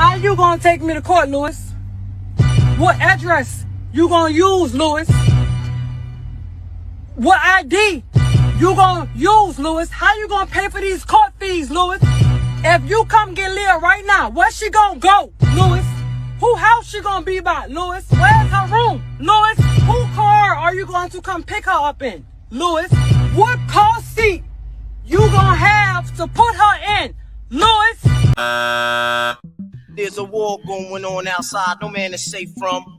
How you gonna take me to court, Lewis? What address you gonna use, Lewis? What ID you gonna use, Lewis? How you gonna pay for these court fees, Lewis? If you come get Leah right now, where she gonna go, Lewis? Who house she gonna be by, Lewis? Where's her room, Lewis? Who car are you going to come pick her up in, Lewis? What car seat you gonna have to put her in, Lewis? There's a war going on outside, no man is safe from.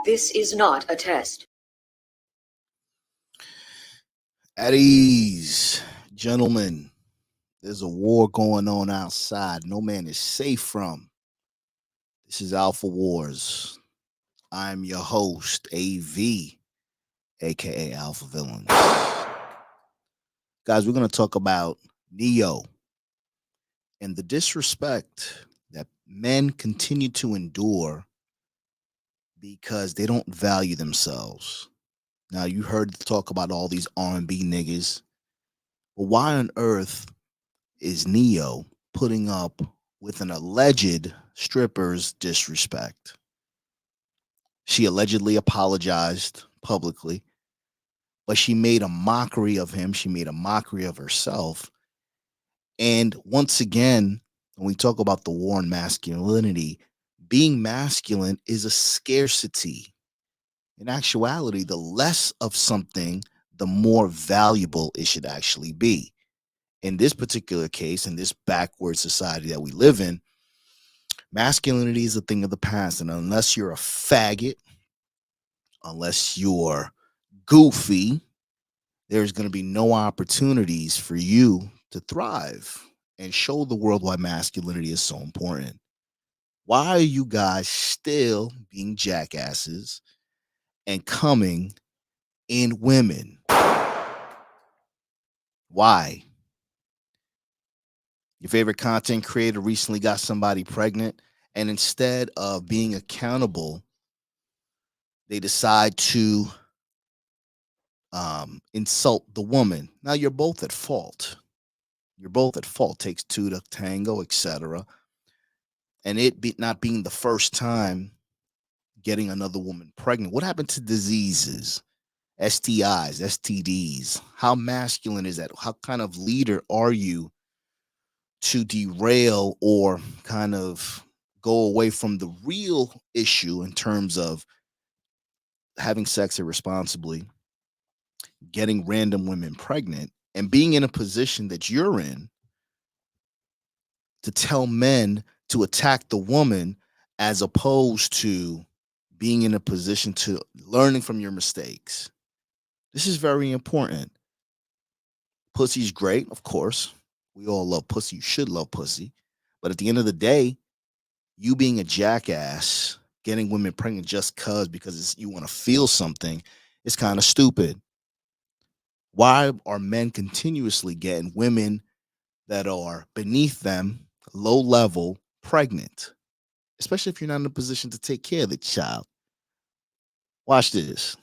This is not a test. At ease, gentlemen. There's a war going on outside. No man is safe from. This is Alpha Wars. I'm your host, AV, aka Alpha Villains. Guys, we're going to talk about Neyo and the disrespect that men continue to endure because they don't value themselves. Now, you heard talk about all these R&B niggas. Well, why on earth is Neyo putting up with an alleged stripper's disrespect? She allegedly apologized publicly, but she made a mockery of him. She made a mockery of herself. And once again, when we talk about the war on masculinity, being masculine is a scarcity. In actuality, the less of something, the more valuable it should actually be. In this particular case, in this backward society that we live in, masculinity is a thing of the past. And unless you're a faggot, unless you're goofy, there's going to be no opportunities for you to thrive and show the world why masculinity is so important. Why are you guys still being jackasses and coming in women? Why? Your favorite content creator recently got somebody pregnant, and instead of being accountable, they decide to insult the woman. Now you're both at fault. You're both at fault. Takes two to tango, etc. And it not being the first time getting another woman pregnant. What happened to diseases, STIs, STDs? How masculine is that? How kind of leader are you to derail or kind of go away from the real issue in terms of having sex irresponsibly, getting random women pregnant, and being in a position that you're in to tell men to attack the woman as opposed to being in a position to learning from your mistakes? This is very important. Pussy's great, of course. We all love pussy. You should love pussy. But at the end of the day, you being a jackass, getting women pregnant just because you want to feel something, is kind of stupid. Why are men continuously getting women that are beneath them, low level, pregnant? Especially if you're not in a position to take care of the child. Watch this.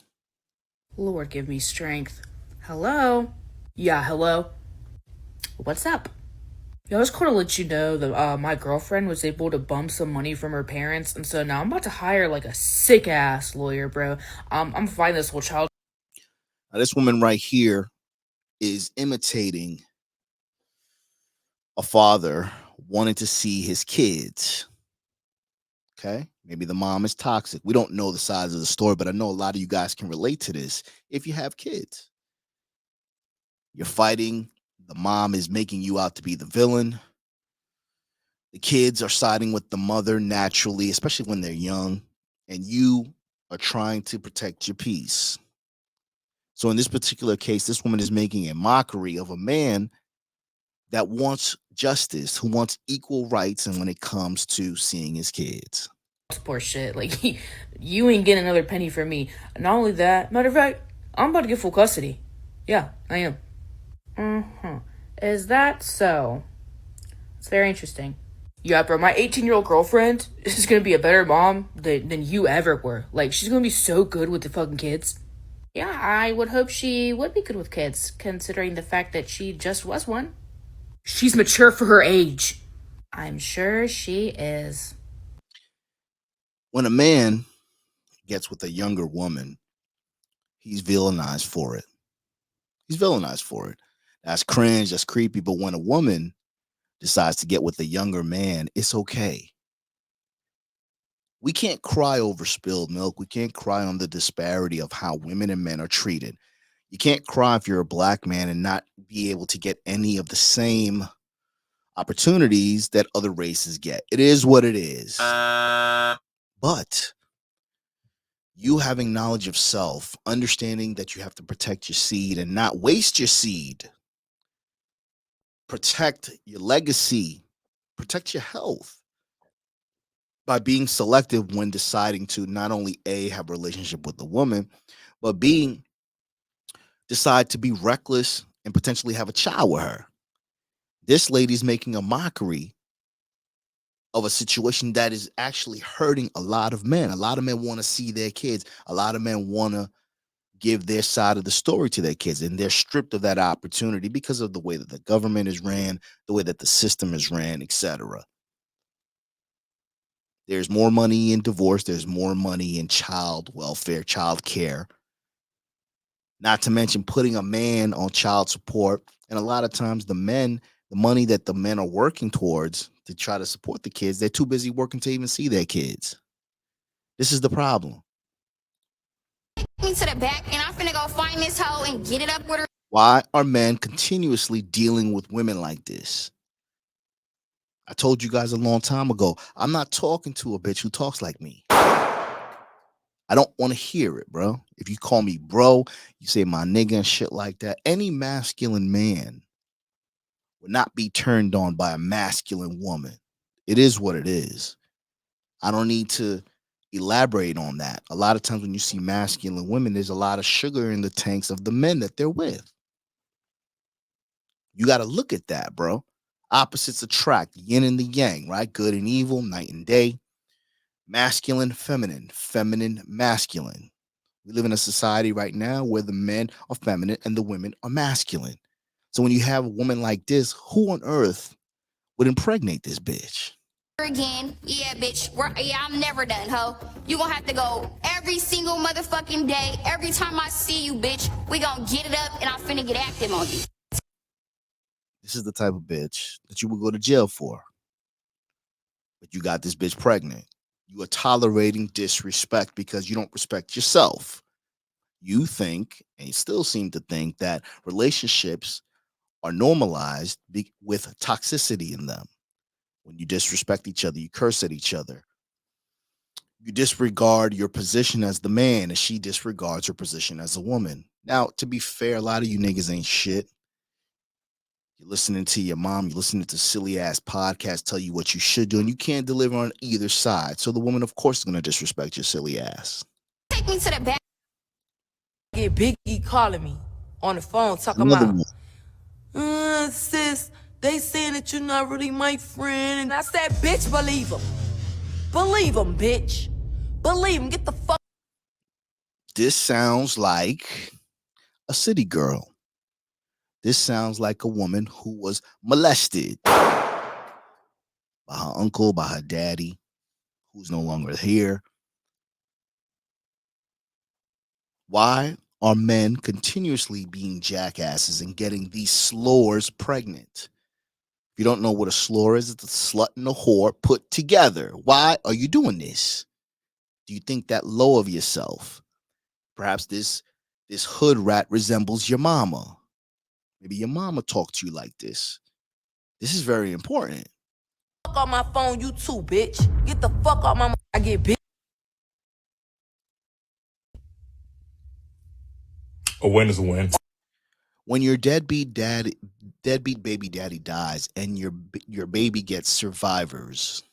Lord, give me strength. Hello? Yeah, hello? What's up? Yo, I was going to let you know that my girlfriend was able to bump some money from her parents, and so now I'm about to hire like a sick-ass lawyer, bro. I'm finding this whole child. Now, this woman right here is imitating a father wanting to see his kids. Okay. Maybe the mom is toxic. We don't know the size of the story, but I know a lot of you guys can relate to this if you have kids. You're fighting, the mom is making you out to be the villain. The kids are siding with the mother naturally, especially when they're young, and you are trying to protect your peace. So in this particular case, this woman is making a mockery of a man that wants justice, who wants equal rights, and when it comes to seeing his kids. Poor shit. Like, you ain't getting another penny from me. Not only that, matter of fact, I'm about to get full custody. Yeah, I am. Is that so? It's very interesting. Yeah, bro, my 18-year-old girlfriend is gonna be a better mom than you ever were. Like, she's gonna be so good with the fucking kids. Yeah, I would hope she would be good with kids, considering the fact that she just was one. She's mature for her age. I'm sure she is. When a man gets with a younger woman, he's villainized for it. He's villainized for it. That's cringe, that's creepy. But when a woman decides to get with a younger man, it's okay. We can't cry over spilled milk. We can't cry on the disparity of how women and men are treated. You can't cry if you're a black man and not be able to get any of the same opportunities that other races get. It is what it is. But you having knowledge of self, understanding that you have to protect your seed and not waste your seed, protect your legacy, protect your health by being selective when deciding to not only A, have a relationship with the woman, but B, decide to be reckless and potentially have a child with her. This lady's making a mockery of a situation that is actually hurting a lot of men. A lot of men want to see their kids. A lot of men want to give their side of the story to their kids, and they're stripped of that opportunity because of the way that the government is ran, the way that the system is ran, etc. There's more money in divorce, there's more money in child welfare, child care, not to mention putting a man on child support. And a lot of times the money that the men are working towards to try to support the kids, they're too busy working to even see their kids. This is the problem. Me to the back, and I'm finna go find this hoe and get it up with her. Why are men continuously dealing with women like this? I told you guys a long time ago, I'm not talking to a bitch who talks like me. I don't want to hear it, bro. If you call me bro, you say my nigga and shit like that, any masculine man would not be turned on by a masculine woman. It is what it is. I don't need to elaborate on that. A lot of times when you see masculine women, there's a lot of sugar in the tanks of the men that they're with. You got to look at that, bro. Opposites attract, yin and the yang, right? Good and evil, night and day. Masculine, feminine, feminine, masculine. We live in a society right now where the men are feminine and the women are masculine. So when you have a woman like this, who on earth would impregnate this bitch? Again, yeah, bitch. I'm never done, ho. You gonna have to go every single motherfucking day. Every time I see you, bitch, we gonna get it up, and I'm finna get active on you. This is the type of bitch that you would go to jail for. But you got this bitch pregnant. You are tolerating disrespect because you don't respect yourself. You think, and you still seem to think, that relationships are normalized with toxicity in them. When you disrespect each other, you curse at each other. You disregard your position as the man, and she disregards her position as a woman. Now, to be fair, a lot of you niggas ain't shit. You're listening to your mom, you're listening to silly ass podcasts tell you what you should do, and you can't deliver on either side. So the woman, of course, is going to disrespect your silly ass. Take me to the back. Get Big E calling me on the phone talking Another about, one. sis, they saying that you're not really my friend. And I said, bitch, believe them. Believe them, bitch. Believe them. Get the fuck. This sounds like a city girl. This sounds like a woman who was molested by her uncle, by her daddy, who's no longer here. Why are men continuously being jackasses and getting these slores pregnant? If you don't know what a slur is, it's a slut and a whore put together. Why are you doing this? Do you think that low of yourself? Perhaps this hood rat resembles your mama. Maybe your mama talked to you like this. This is very important. Fuck on my phone, you too, bitch. Get the fuck off my. I get bitch. A win is a win. When your deadbeat baby daddy dies, and your baby gets survivors.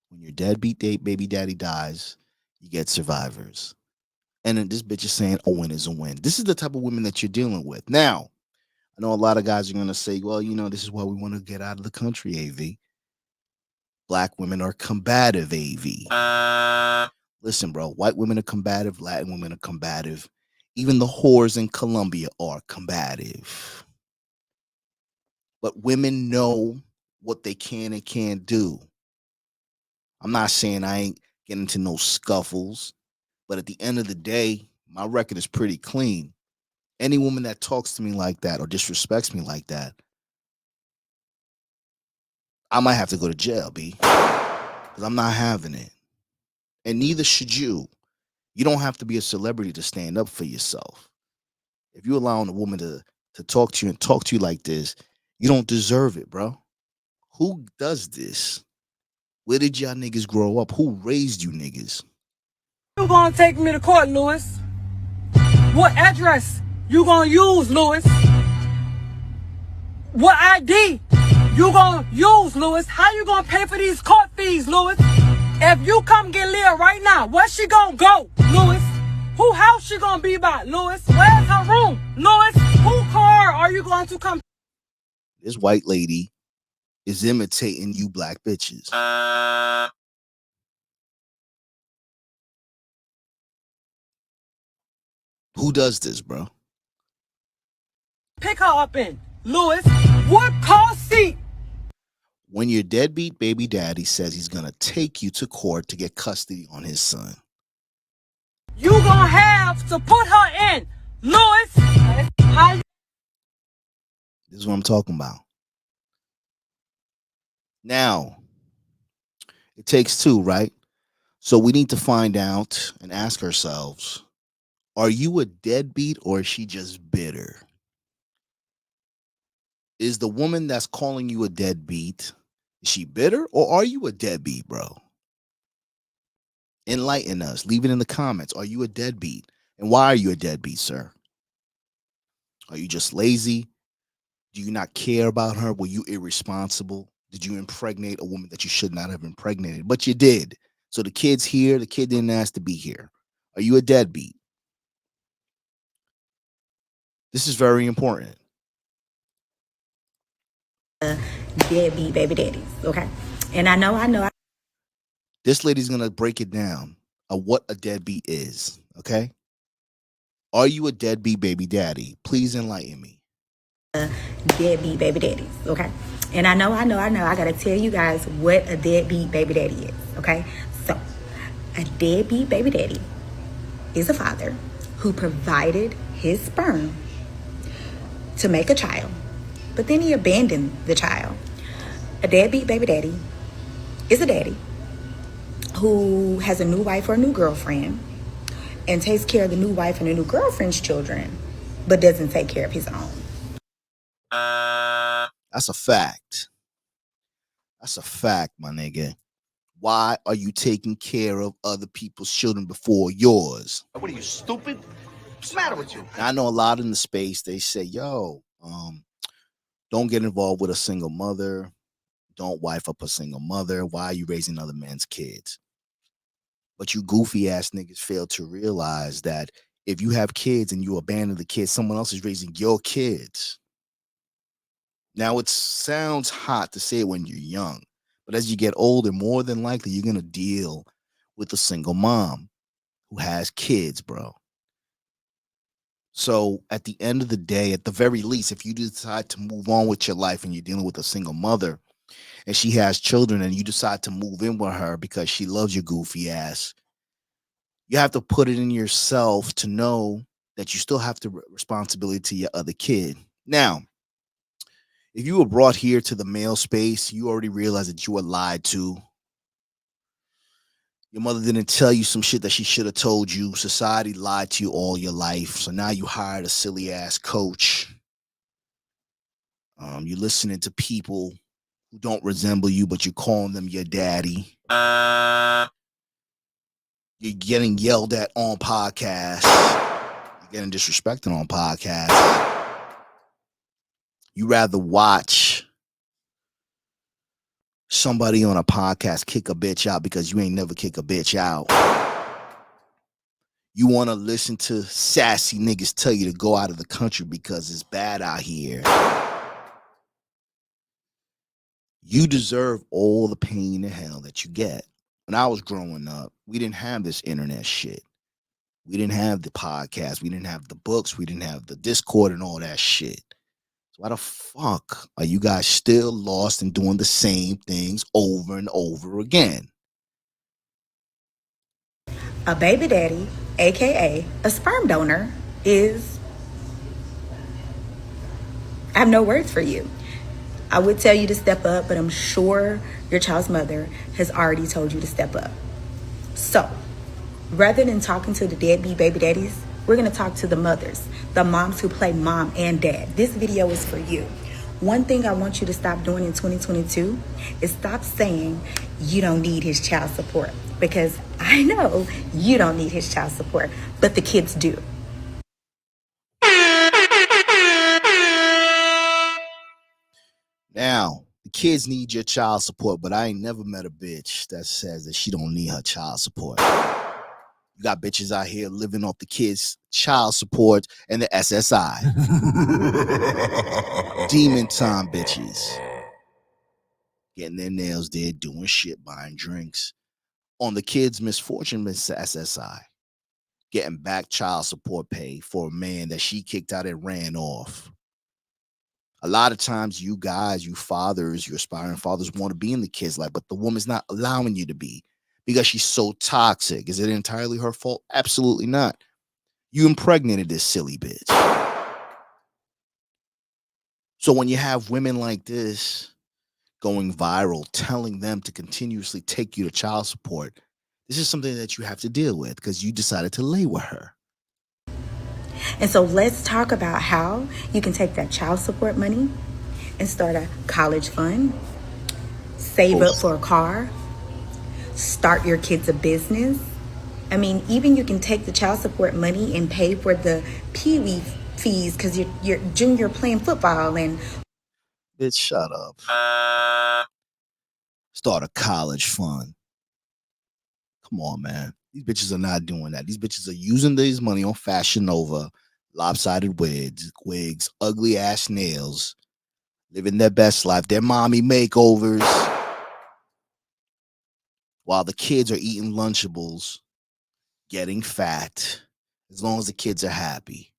When your baby daddy dies, you get survivors. And then this bitch is saying a win is a win. This is the type of women that you're dealing with. Now, I know a lot of guys are going to say, well, this is why we want to get out of the country, AV. Black women are combative, AV. Listen, bro, white women are combative, Latin women are combative. Even the whores in Colombia are combative. But women know what they can and can't do. I'm not saying I ain't getting into no scuffles, but at the end of the day, my record is pretty clean. Any woman that talks to me like that or disrespects me like that, I might have to go to jail, B. Because I'm not having it. And neither should you. You don't have to be a celebrity to stand up for yourself. If you're allowing a woman to talk to you and talk to you like this, you don't deserve it, bro. Who does this? Where did y'all niggas grow up? Who raised you niggas? You gonna take me to court, Lewis? What address you gonna use, Lewis? What ID you gonna use, Lewis? How you gonna pay for these court fees, Lewis? If you come get Leah right now, where she gonna go, Lewis? Who house she gonna be by, Lewis? Where's her room, Lewis? Who car are you going to come? This white lady is imitating you black bitches. Who does this, bro? Pick her up in, Lewis. What car seat? When your deadbeat baby daddy says he's gonna take you to court to get custody on his son, You gonna have to put her in, Lewis. How you this is what I'm talking about. Now, it takes two, right? So we need to find out and ask ourselves, are you a deadbeat or is she just bitter? Is the woman that's calling you a deadbeat, is she bitter or are you a deadbeat, bro? Enlighten us. Leave it in the comments. Are you a deadbeat? And why are you a deadbeat, sir? Are you just lazy? Do you not care about her? Were you irresponsible? Did you impregnate a woman that you should not have impregnated? But you did. So the kid's here. The kid didn't ask to be here. Are you a deadbeat? This is very important. Deadbeat baby daddies, okay? And I know. This lady's going to break it down of what a deadbeat is, okay? Are you a deadbeat baby daddy? Please enlighten me. Deadbeat baby daddies, okay? And I know. I gotta tell you guys what a deadbeat baby daddy is, okay? So, a deadbeat baby daddy is a father who provided his sperm to make a child, but then he abandoned the child. A deadbeat baby daddy is a daddy who has a new wife or a new girlfriend and takes care of the new wife and the new girlfriend's children, but doesn't take care of his own. That's a fact. That's a fact, my nigga. Why are you taking care of other people's children before yours? What are you, stupid? What's the matter with you? Now, I know a lot in the space, they say, yo, don't get involved with a single mother. Don't wife up a single mother. Why are you raising other men's kids? But you goofy ass niggas fail to realize that if you have kids and you abandon the kids, someone else is raising your kids. Now, it sounds hot to say it when you're young, but as you get older, more than likely, you're going to deal with a single mom who has kids, bro. So at the end of the day, at the very least, if you decide to move on with your life and you're dealing with a single mother and she has children and you decide to move in with her because she loves your goofy ass, you have to put it in yourself to know that you still have the responsibility to your other kid. Now, If you were brought here to the male space, you already realize that you were lied to. Your mother didn't tell you some shit that she should have told you. Society lied to you all your life. So now you hired a silly ass coach. You're listening to people who don't resemble you, but you're calling them your daddy. You're getting yelled at on podcasts. You're getting disrespected on podcasts. You rather watch somebody on a podcast kick a bitch out because you ain't never kick a bitch out. You want to listen to sassy niggas tell you to go out of the country because it's bad out here. You deserve all the pain and hell that you get. When I was growing up, we didn't have this internet shit. We didn't have the podcast. We didn't have the books. We didn't have the Discord and all that shit. So why the fuck are you guys still lost and doing the same things over and over again? A baby daddy, aka a sperm donor, is, I have no words for you. I would tell you to step up, but I'm sure your child's mother has already told you to step up. So, rather than talking to the deadbeat baby daddies, we're gonna talk to the mothers, the moms who play mom and dad. This video is for you. One thing I want you to stop doing in 2022 is stop saying you don't need his child support, because I know you don't need his child support, but the kids do. Now, the kids need your child support, but I ain't never met a bitch that says that she don't need her child support. You got bitches out here living off the kids' child support and the SSI. Demon time bitches. Getting their nails did, doing shit, buying drinks. On the kids' misfortune, Miss SSI. Getting back child support pay for a man that she kicked out and ran off. A lot of times you guys, you fathers, you aspiring fathers want to be in the kids' life, but the woman's not allowing you to be because she's so toxic. Is it entirely her fault? Absolutely not. You impregnated this silly bitch. So when you have women like this going viral, telling them to continuously take you to child support, this is something that you have to deal with because you decided to lay with her. And so let's talk about how you can take that child support money and start a college fund, save up for a car, start your kids a business. I mean, even you can take the child support money and pay for the pee-wee fees because you're junior playing football and... Bitch, shut up. Start a college fund. Come on, man. These bitches are not doing that. These bitches are using this money on Fashion Nova, lopsided wigs, ugly ass nails, living their best life, their mommy makeovers, while the kids are eating Lunchables, getting fat, as long as the kids are happy.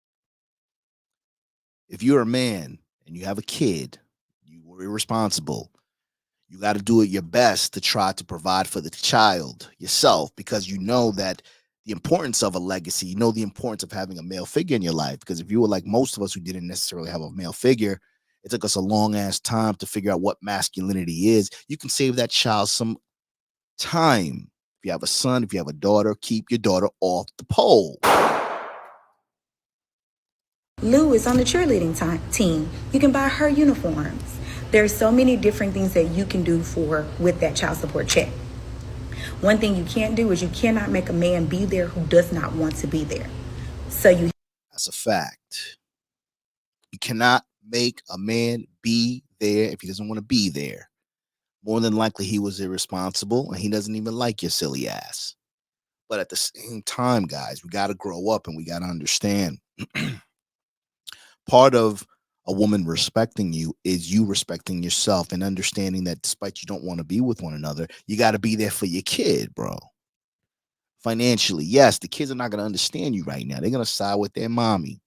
If you're a man and you have a kid, you were irresponsible. You got to do it your best to try to provide for the child yourself, because you know that the importance of a legacy, you know the importance of having a male figure in your life. Because if you were like most of us who didn't necessarily have a male figure, it took us a long ass time to figure out what masculinity is. You can save that child some time. If you have a son, if you have a daughter, keep your daughter off the pole. Lou is on the cheerleading team. You can buy her uniforms. There's so many different things that you can do with that child support check. One thing you can't do is you cannot make a man be there who does not want to be there. That's a fact. You cannot make a man be there if he doesn't want to be there. More than likely, he was irresponsible and he doesn't even like your silly ass. But at the same time, guys, we got to grow up and we got to understand. Part of a woman respecting you is you respecting yourself and understanding that despite you don't want to be with one another, you got to be there for your kid, bro. Financially, yes, the kids are not going to understand you right now. They're going to side with their mommy.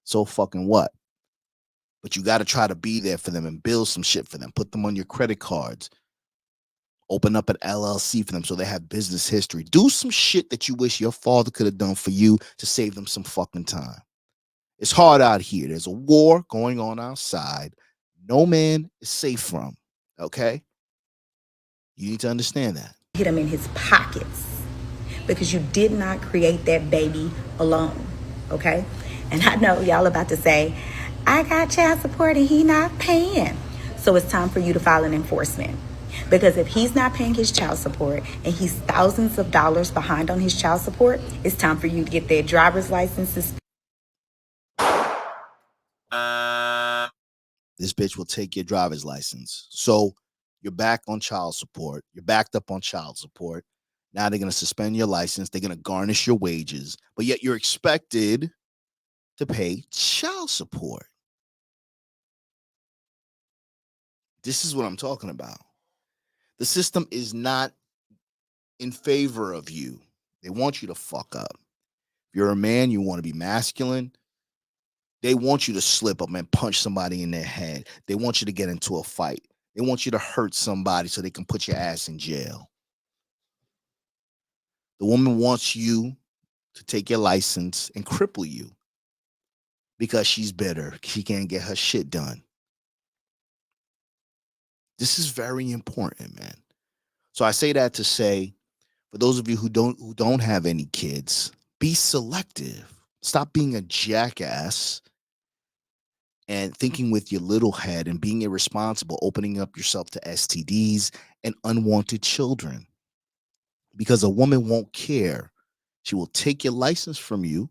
So fucking what? But you got to try to be there for them and build some shit for them. Put them on your credit cards. Open up an LLC for them so they have business history. Do some shit that you wish your father could have done for you to save them some fucking time. It's hard out here. There's a war going on outside. no man is safe from. Okay? You need to understand that. Hit him in his pockets because you did not create that baby alone. Okay? And I know y'all about to say, I got child support and he not paying. So it's time for you to file an enforcement. Because if he's not paying his child support and he's thousands of dollars behind on his child support, it's time for you to get that driver's license. This bitch will take your driver's license. So you're back on child support. You're backed up on child support. Now they're going to suspend your license. They're going to garnish your wages. But yet you're expected to pay child support. This is what I'm talking about. The system is not in favor of you. They want you to fuck up. If you're a man, you want to be masculine. They want you to slip up and punch somebody in their head. They want you to get into a fight. They want you to hurt somebody so they can put your ass in jail. The woman wants you to take your license and cripple you because she's bitter. She can't get her shit done. This is very important, man. So I say that to say, for those of you who don't have any kids, be selective. Stop being a jackass and thinking with your little head and being irresponsible, opening up yourself to STDs and unwanted children. Because a woman won't care. She will take your license from you.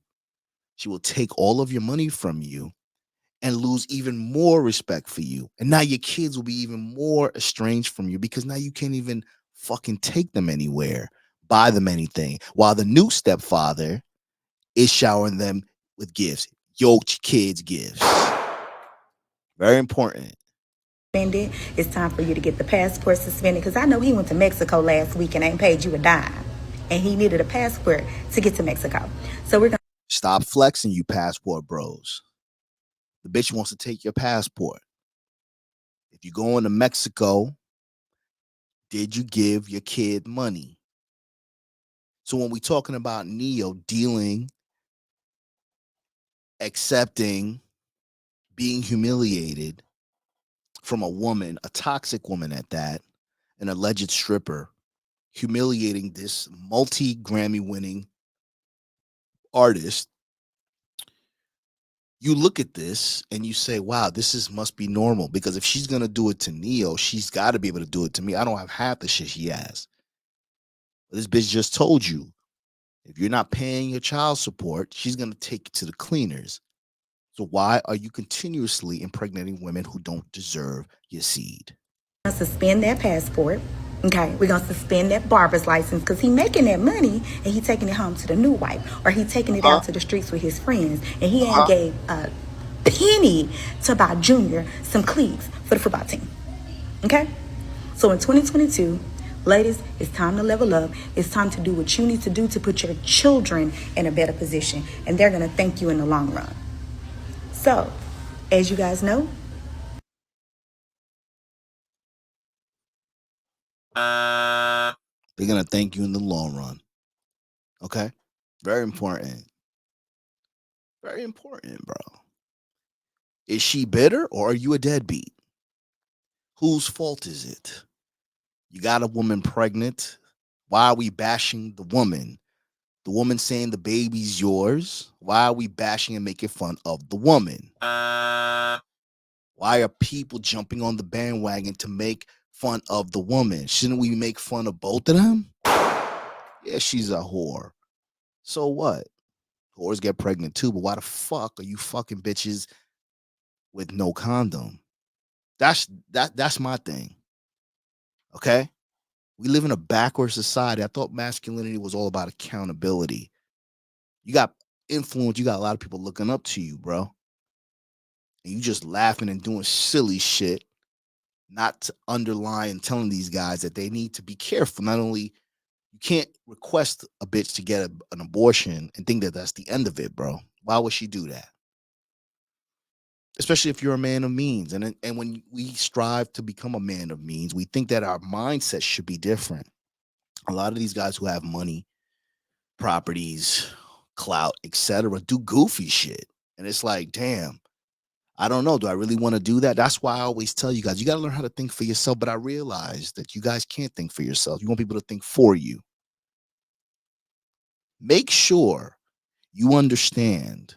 She will take all of your money from you and lose even more respect for you. And now your kids will be even more estranged from you because now you can't even fucking take them anywhere, buy them anything, while the new stepfather is showering them with gifts. Your kids' gifts. Very important. It's time for you to get the passport suspended because I know he went to Mexico last week and ain't paid you a dime. And he needed a passport to get to Mexico. So we're going to stop flexing, you passport bros. The bitch wants to take your passport. If you're going to Mexico, did you give your kid money? So when we're talking about Neyo dealing, accepting, being humiliated from a woman, a toxic woman at that, an alleged stripper, humiliating this multi-Grammy winning artist, you look at this and you say, wow, must be normal, because if she's going to do it to Neyo, she's got to be able to do it to me. I don't have half the shit she has. But this bitch just told you, if you're not paying your child support, she's going to take you to the cleaners. So why are you continuously impregnating women who don't deserve your seed? suspend that passport. Okay, we're gonna suspend that barber's license because he making that money and he taking it home to the new wife, or he taking it out to the streets with his friends, and he ain't gave a penny to buy Junior some cleats for the football team. Okay, so in 2022, ladies, it's time to level up. It's time to do what you need to do to put your children in a better position, and they're gonna thank you in the long run. So, as you guys know, they're going to thank you in the long run. Okay? Very important. Very important, bro. Is she bitter or are you a deadbeat? Whose fault is it? You got a woman pregnant. Why are we bashing the woman? The woman saying the baby's yours. Why are we bashing and making fun of the woman? Why are people jumping on the bandwagon to make fun of the woman? Shouldn't we make fun of both of them? Yeah, she's a whore. So what? Whores get pregnant too, but why the fuck are you fucking bitches with no condom? That's my thing. Okay? We live in a backward society. I thought masculinity was all about accountability. You got influence, you got a lot of people looking up to you, bro. And you just laughing and doing silly shit, not to underline and telling these guys that they need to be careful. Not only you can't request a bitch to get an abortion and think that that's the end of it, bro. Why would she do that? Especially if you're a man of means. And when we strive to become a man of means, we think that our mindset should be different. A lot of these guys who have money, properties, clout, etc., do goofy shit. And it's like, damn, I don't know. Do I really want to do that? That's why I always tell you guys, you got to learn how to think for yourself. But I realize that you guys can't think for yourself. You want people to think for you. Make sure you understand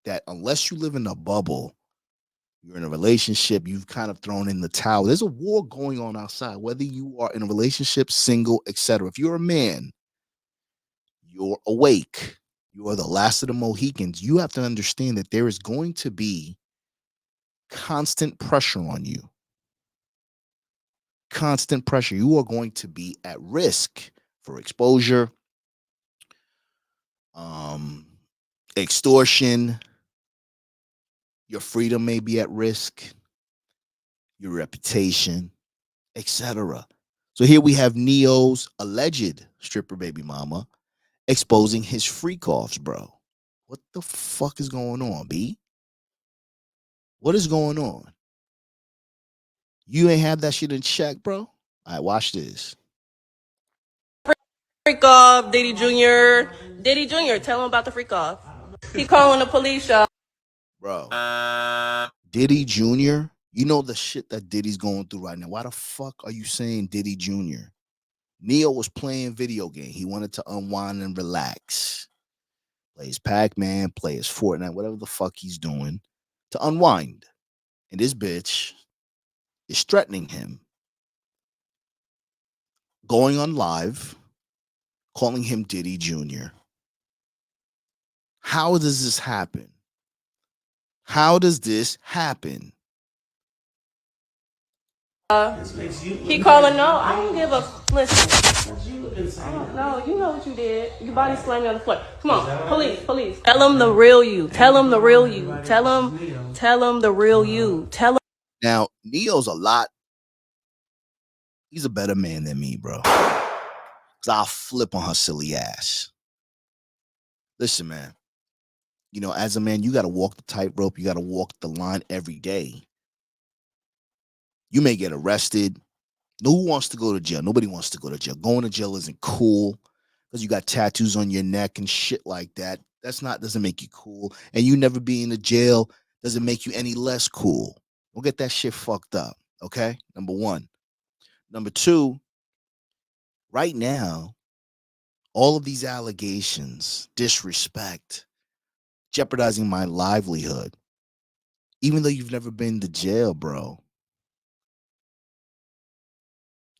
that unless you live in a bubble, you're in a relationship, you've kind of thrown in the towel. There's a war going on outside, whether you are in a relationship, single, etc. If you're a man, you're awake. You are the last of the Mohicans. You have to understand that there is going to be constant pressure on you. Constant pressure. You are going to be at risk for exposure, um, extortion. Your freedom may be at risk, your reputation, etc. So here we have Neo's alleged stripper baby mama exposing his freak offs, bro. What the fuck is going on, B? What is going on? You ain't have that shit in check, bro? All right, watch this. Freak off, Diddy Jr. Diddy Jr., tell him about the freak off. He calling the police, y'all. Bro, Diddy Jr., you know the shit that Diddy's going through right now. Why the fuck are you saying Diddy Jr.? Neo was playing video game. He wanted to unwind and relax. Play his Pac-Man, play his Fortnite, whatever the fuck he's doing to unwind. And this bitch is threatening him. Going on live, calling him Diddy Jr. How does this happen? How does this happen? He calling, no, I don't give a, listen. I don't know, you know what you did. You body slammed me on the floor. Come on, police. Tell him the real you. Tell him the real you. Tell him the real you. Tell him. Now, Neo's a lot. He's a better man than me, bro. Because I'll flip on her silly ass. Listen, man. You know, as a man, you got to walk the tightrope. You got to walk the line every day. You may get arrested. Who wants to go to jail? Nobody wants to go to jail. Going to jail isn't cool because you got tattoos on your neck and shit like that. Doesn't make you cool. And you never being in jail doesn't make you any less cool. Don't get that shit fucked up. Okay? Number one. Number two, right now, all of these allegations, disrespect, jeopardizing my livelihood. Even though you've never been to jail, bro.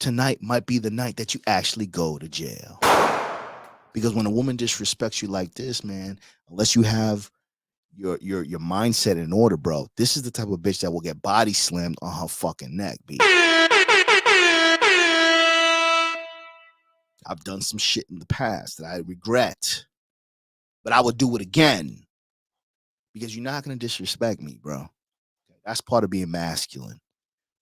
Tonight might be the night that you actually go to jail. Because when a woman disrespects you like this, man, unless you have your mindset in order, bro, this is the type of bitch that will get body slammed on her fucking neck, B. I've done some shit in the past that I regret, but I would do it again because you're not going to disrespect me, bro. That's part of being masculine,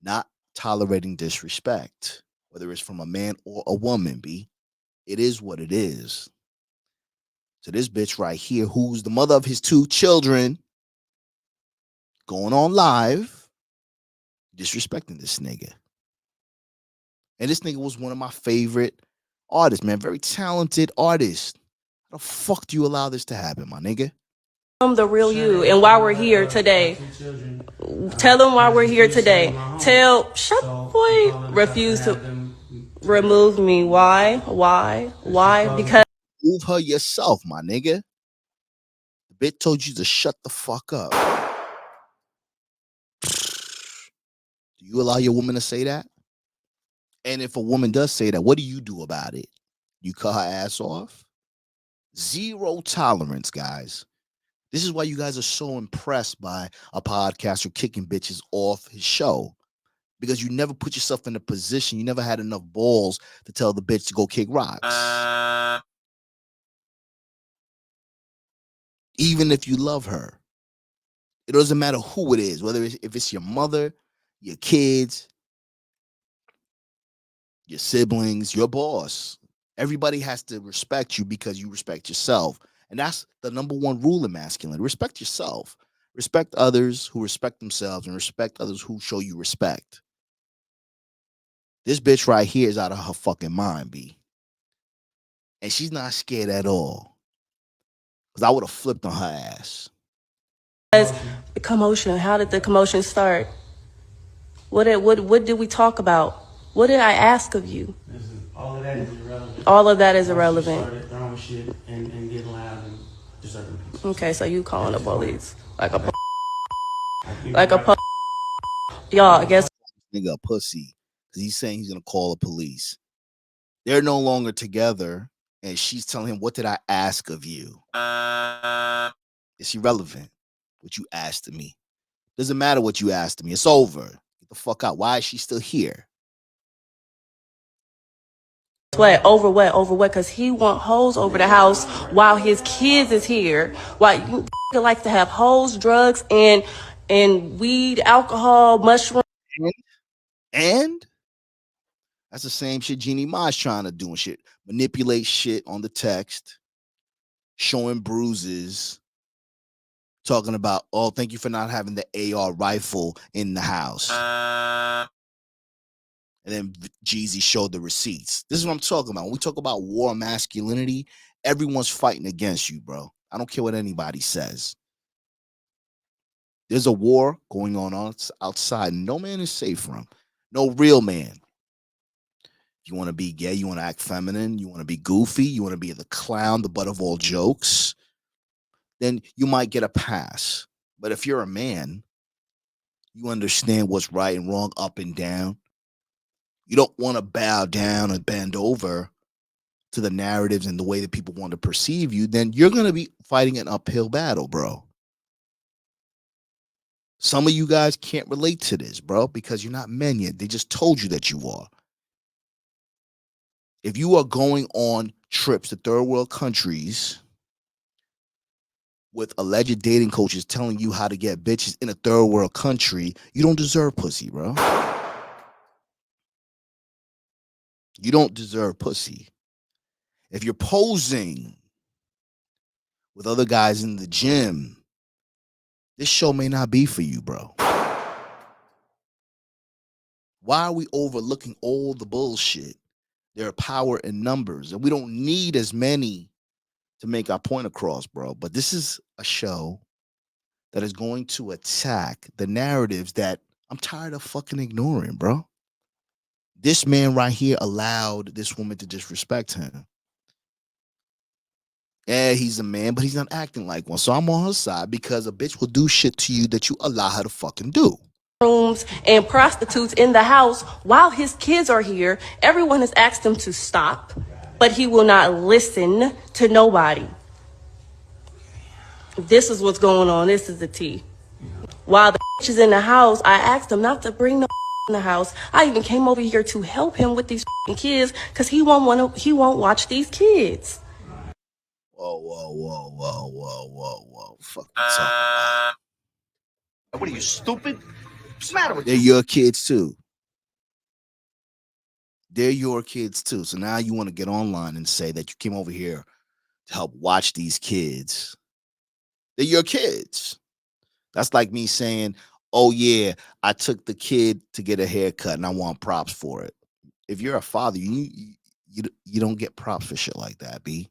not tolerating disrespect, whether it's from a man or a woman, B. It is what it is. So this bitch right here, who's the mother of his 2 children, going on live, disrespecting this nigga. And this nigga was one of my favorite artists, man. Very talented artist. How the fuck do you allow this to happen, my nigga? Tell him the real you and why we're here today. Tell him why we're here today. Shut boy, refuse to remove me. Why? Because Move her yourself, my nigga. The bitch told you to shut the fuck up. Do you allow your woman to say that? And if a woman does say that, what do you do about it? You cut her ass off? Zero tolerance, guys. This is why you guys are so impressed by a podcaster kicking bitches off his show. Because you never put yourself in a position, you never had enough balls to tell the bitch to go kick rocks. Even if you love her. It doesn't matter who it is, whether if it's your mother, your kids, your siblings, your boss. Everybody has to respect you because you respect yourself. And that's the number one rule in masculinity. Respect yourself. Respect others who respect themselves and respect others who show you respect. This bitch right here is out of her fucking mind, B. And she's not scared at all. Because I would have flipped on her ass. The commotion. How did the commotion start? What did we talk about? What did I ask of you? All of that is irrelevant. All of that is Once irrelevant. you started throwing shit and getting loud and disturbing people. Okay, so you calling the police like a y'all? I guess Nigga a pussy because he's saying he's gonna call the police. They're no longer together, and she's telling him, "What did I ask of you?" It's irrelevant what you asked of me. Doesn't matter what you asked of me. It's over. Get the fuck out. Why is she still here? what? Over what? Over what? Because he want hoes over the house while his kids is here. While you like to have hoes, drugs, and weed, alcohol, mushroom. And that's the same shit Jeannie Ma's trying to do and shit. Manipulate shit on the text, showing bruises, talking about, oh, thank you for not having the AR rifle in the house. And then Jeezy showed the receipts. This is what I'm talking about. When we talk about war and masculinity, everyone's fighting against you, bro. I don't care what anybody says. There's a war going on outside. No man is safe from. No real man. You want to be gay, you want to act feminine, you want to be goofy, you want to be the clown, the butt of all jokes, then you might get a pass. But if you're a man, you understand what's right and wrong, up and down. You don't want to bow down and bend over to the narratives and the way that people want to perceive you, then you're going to be fighting an uphill battle, bro. Some of you guys can't relate to this, bro, because you're not men yet. They just told you that you are. If you are going on trips to third world countries with alleged dating coaches telling you how to get bitches in a third world country, you don't deserve pussy, bro. You don't deserve pussy. If you're posing with other guys in the gym, this show may not be for you, bro. Why are we overlooking all the bullshit? There are power in numbers, and we don't need as many to make our point across, bro. But this is a show that is going to attack the narratives that I'm tired of fucking ignoring, bro. This man right here allowed this woman to disrespect him. Yeah, he's a man, but he's not acting like one. So I'm on her side because a bitch will do shit to you that you allow her to fucking do. Rooms and prostitutes in the house while his kids are here. Everyone has asked him to stop, but he will not listen to nobody. This is what's going on. This is the tea. While the bitch is in the house, I asked him not to bring no in the house. I even came over here to help him with these kids because he won't watch these kids. Whoa. Fuck you talking about? What are you, stupid? What's the matter with They're you? your kids too. They're your kids too. So now you want to get online and say that you came over here to help watch these kids. They're your kids. That's like me saying, oh yeah, I took the kid to get a haircut and I want props for it. If you're a father, you don't get props for shit like that, B.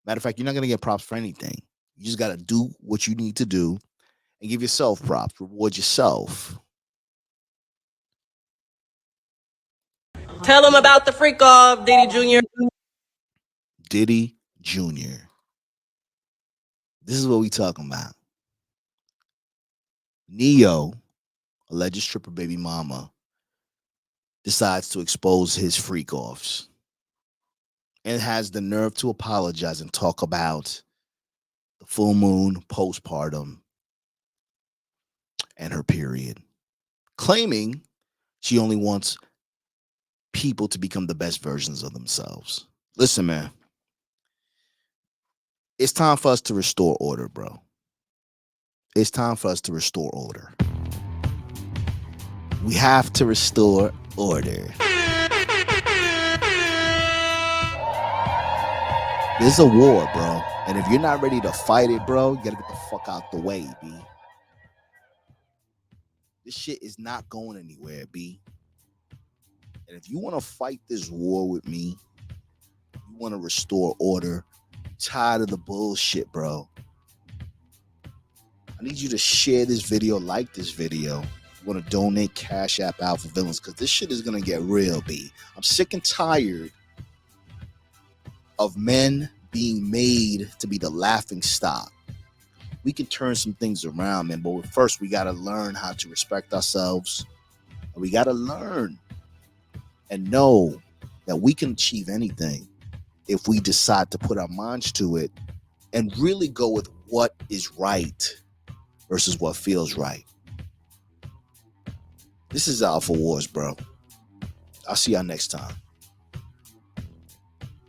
Matter of fact, you're not gonna get props for anything. You just gotta do what you need to do and give yourself props. Reward yourself. Tell him about the freak off, Diddy Jr. Diddy Jr. This is what we talking about. Neyo, alleged stripper baby mama, decides to expose his freak offs and has the nerve to apologize and talk about the full moon, postpartum, and her period, claiming she only wants people to become the best versions of themselves. Listen, man, it's time for us to restore order, bro. It's time for us to restore order. We have to restore order. There's a war, bro. And if you're not ready to fight it, bro, you gotta get the fuck out the way, B. This shit is not going anywhere, B. And if you want to fight this war with me, you want to restore order, tired of the bullshit, bro. I need you to share this video, like this video. You want to donate Cash App Alpha Villains, because this shit is going to get real, B. I'm sick and tired of men being made to be the laughing stock. We can turn some things around, man, but first we got to learn how to respect ourselves. And we got to learn and know that we can achieve anything if we decide to put our minds to it and really go with what is right versus what feels right. This is Alpha Wars, bro. I'll see y'all next time.